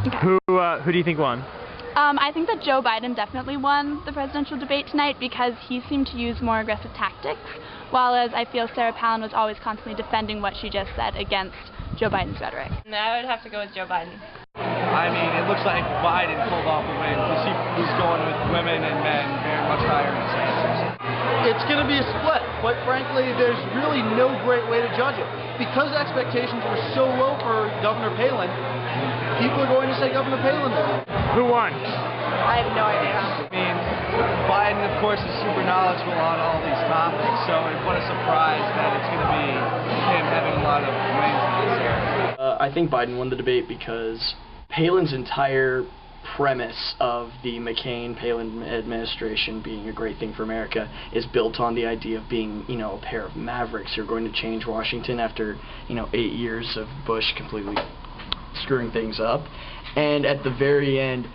Okay. Who do you think won? I think that Joe Biden definitely won the presidential debate tonight because he seemed to use more aggressive tactics, while as I feel Sarah Palin was always constantly defending what she just said against Joe Biden's rhetoric. I would have to go with Joe Biden. I mean, it looks like Biden pulled off the win because he was going with women and men very much higher in his answers. It's going to be a split. Quite frankly, there's really no great way to judge it. Because expectations were so low for Governor Palin, people are going to say Governor Palin did. Who won? I have no idea. I mean, Biden, of course, is super knowledgeable on all these topics, so what a surprise that it's going to be him having a lot of wins in this area. I think Biden won the debate because Palin's entire premise of the McCain-Palin administration being a great thing for America is built on the idea of being, a pair of mavericks who are going to change Washington after, 8 years of Bush completely screwing things up. And at the very end,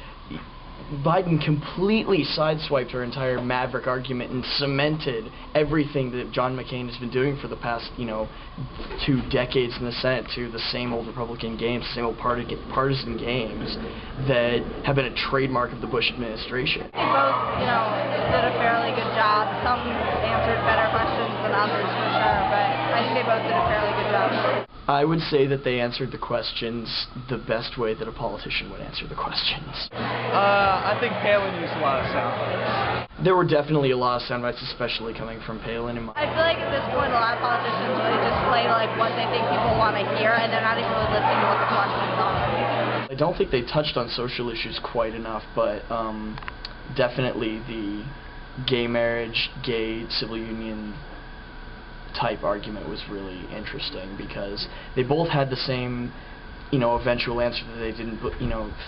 Biden completely sideswiped her entire maverick argument and cemented everything that John McCain has been doing for the past, 2 decades in the Senate to the same old Republican games, the same old partisan games that have been a trademark of the Bush administration. They both, did a fairly good job. Some answered better questions than others for sure, but I think they both did a fairly good job. I would say that they answered the questions the best way that a politician would answer the questions. I think Palin used a lot of sound bites. There were definitely a lot of sound bites, especially coming from Palin. I feel like at this point a lot of politicians really just play like what they think people want to hear, and they're not even really listening to what the questions are. I don't think they touched on social issues quite enough, but definitely the gay marriage, gay civil union type argument was really interesting because they both had the same, eventual answer that they didn't,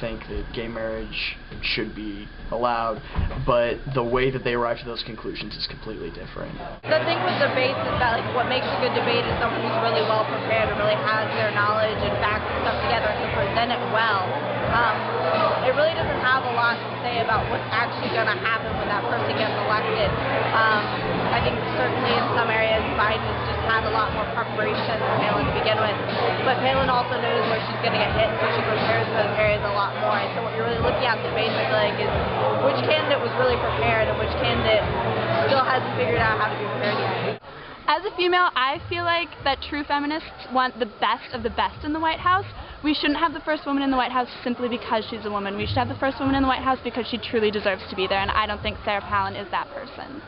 think that gay marriage should be allowed, but the way that they arrived at those conclusions is completely different. The thing with debates is that what makes a good debate is someone who's really well prepared and really has their knowledge and facts and stuff together and can present it well. It really doesn't have a lot to say about what's actually going to happen when that person gets elected. I think certainly in some areas Biden has just had a lot more preparation than Palin to begin with, but Palin also knows where she's going to get hit, so she prepares in those areas a lot more. And so what you're really looking at in debates, I feel like, is which candidate was really prepared and which candidate still hasn't figured out how to be prepared yet. As a female, I feel like that true feminists want the best of the best in the White House. We shouldn't have the first woman in the White House simply because she's a woman. We should have the first woman in the White House because she truly deserves to be there, and I don't think Sarah Palin is that person.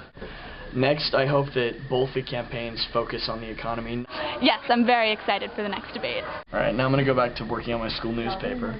Next, I hope that both the campaigns focus on the economy. Yes, I'm very excited for the next debate. All right, now I'm going to go back to working on my school newspaper.